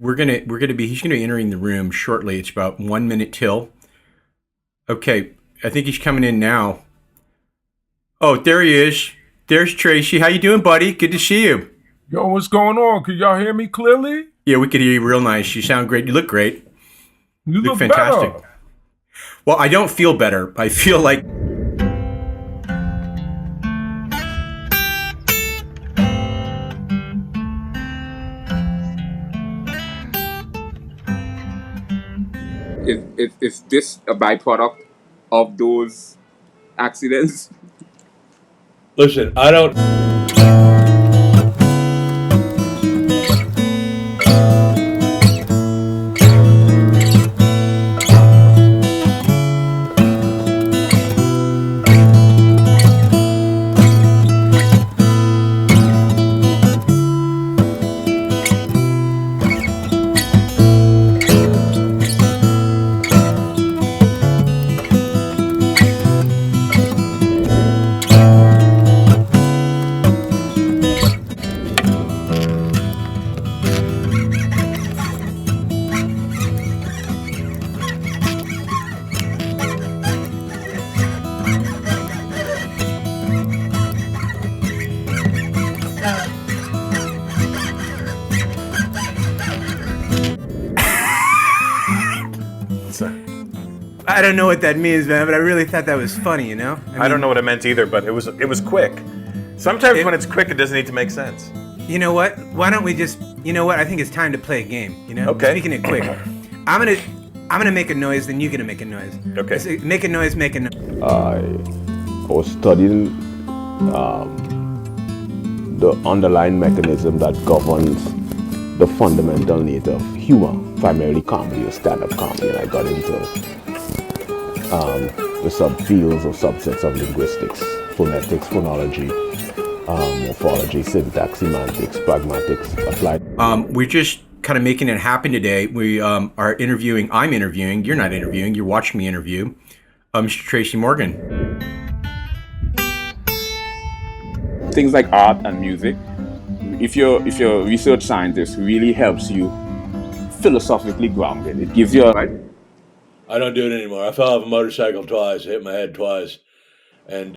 He's gonna be entering the room shortly. It's about 1 minute till. Okay, I think he's coming in now. Oh, there he is. There's Tracy. How you doing, buddy? Good to see you. Yo, what's going on? Can y'all hear me clearly? Yeah, we could hear you real nice. You sound great. You look great. You look fantastic. Better. Well, I don't feel better. I feel like Is this a byproduct of those accidents? Listen, I don't... I don't know what that means, man, but I really thought that was funny, you know? I don't know what it meant either, but it was quick. Sometimes when it's quick, it doesn't need to make sense. You know what? Why don't we just, you know what? I think it's time to play a game, you know? Okay. Speaking it quick. I'm gonna make a noise, then you're gonna make a noise. Okay. So make a noise, make a noise. I was studying the underlying mechanism that governs the fundamental nature of humor, primarily comedy or stand-up comedy, and I got into the subfields or subsets of linguistics, phonetics, phonology, morphology, syntax, semantics, pragmatics, applied. We're just kind of making it happen today. We I'm interviewing, you're not interviewing, you're watching me interview, Mr. Tracy Morgan. Things like art and music, if you're a research scientist, really helps you philosophically grounded. It gives you I don't do it anymore. I fell off a motorcycle twice, hit my head twice, and...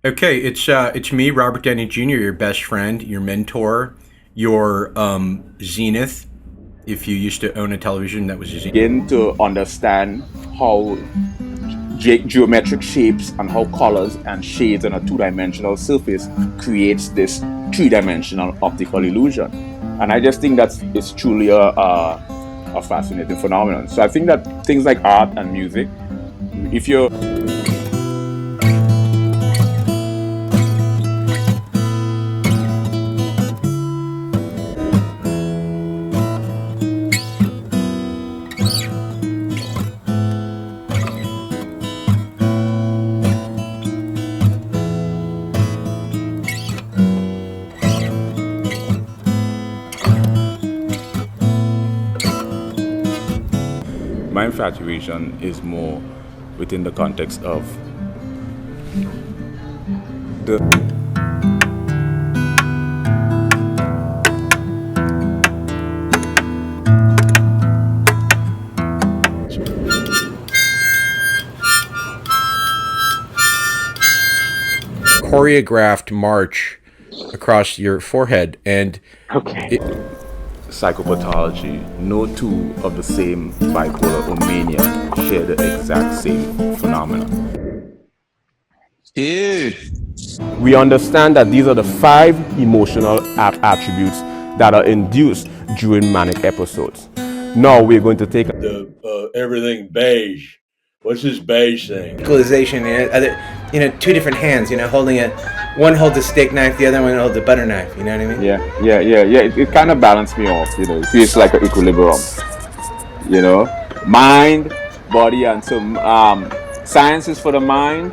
Okay, it's me, Robert Downey Jr., your best friend, your mentor, your zenith. If you used to own a television, that was your zenith. begin to understand how geometric shapes and how colors and shades on a two-dimensional surface creates this three-dimensional optical illusion. And I just think it's truly a fascinating phenomenon. So I think that things like art and music, if you're... My infatuation is more within the context of the choreographed march across your forehead, and okay. Psychopathology, no two of the same bipolar or mania share the exact same phenomenon. Dude. We understand that these are the 5 emotional attributes that are induced during manic episodes. Now we're going to take everything beige. What's this beige thing? Equalization, two different hands, holding one holds a steak knife, the other one holds a butter knife, you know what I mean? Yeah. It kind of balanced me off, it feels like an equilibrium. Mind, body, and so science is for the mind,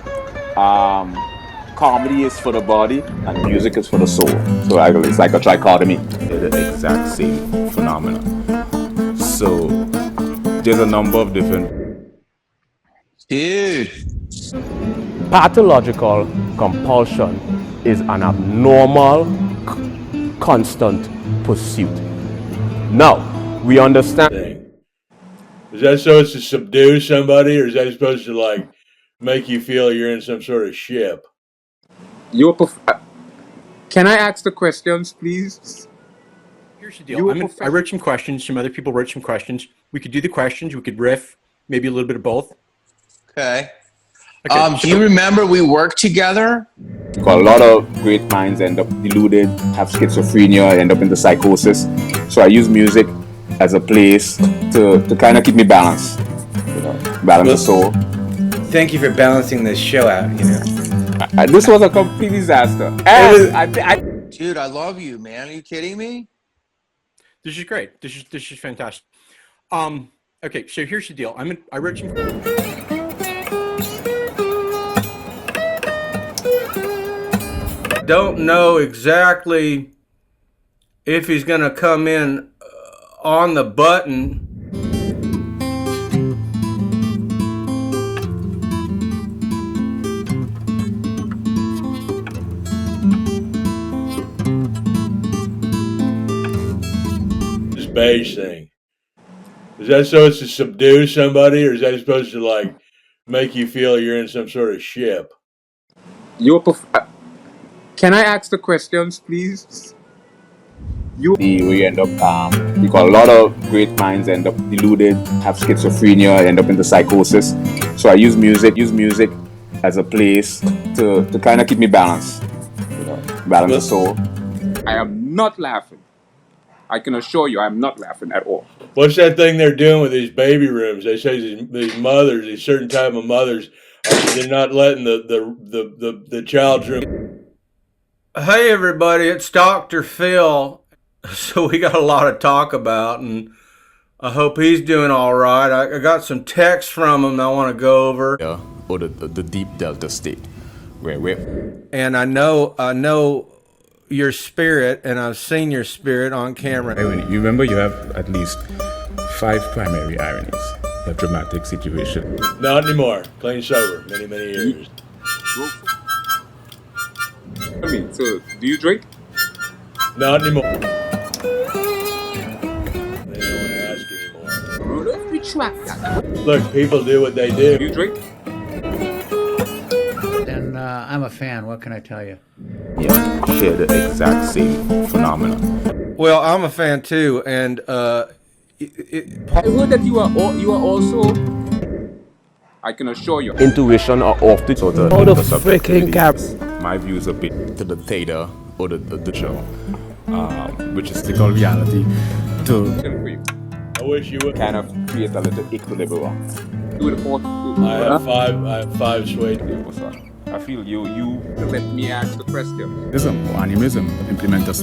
comedy is for the body, and music is for the soul. So it's like a trichotomy. They're the exact same phenomenon. So there's a number of different... Dude. Pathological compulsion is an abnormal constant pursuit. Now, we understand. Thing. Is that supposed to subdue somebody, or is that supposed to like make you feel you're in some sort of ship? Can I ask the questions, please? Here's the deal. I wrote some questions. Some other people wrote some questions. We could do the questions. We could riff, maybe a little bit of both. Okay. Okay, Do you remember we worked together? Because a lot of great minds end up deluded, have schizophrenia, end up into psychosis. So I use music as a place to kind of keep me balanced, balance the soul. Thank you for balancing this show out, you know. This was a complete disaster. Dude, I love you, man. Are you kidding me? This is great. This is fantastic. Okay, so here's the deal. I wrote some. Don't know exactly if he's gonna come in on the button. This beige thing. Is that supposed to subdue somebody, or is that supposed to like make you feel you're in some sort of ship? Can I ask the questions, please? We end up, because a lot of great minds end up deluded, have schizophrenia, end up into psychosis. So I use music as a place to kind of keep me balanced, balance the soul. I am not laughing. I can assure you, I am not laughing at all. What's that thing they're doing with these baby rooms? They say these mothers, these certain type of mothers, they're not letting the child's room. Hey everybody, it's Dr. Phil. So we got a lot to talk about, and I hope he's doing all right. I got some texts from him I want to go over. Yeah, or the deep delta state, where and I know your spirit, and I've seen your spirit on camera. You remember you have at least 5 primary ironies. You have dramatic situation. Not anymore. Clean sober. Many years. So, do you drink? Not anymore. They don't want to ask anymore. Retract that. Look, people do what they do. Do you drink? And I'm a fan. What can I tell you? yeah, share the exact same phenomenon. Well, I'm a fan too, and I heard that you are also. I can assure you. Intuition are often sort of Oh, the freaking cap. My views a bit to the theta or the show, which is They call reality to I wish you would. Kind of create a little equilibrium. Do it all. I have 5 suede. I feel you. Let me ask the question. animism implement us.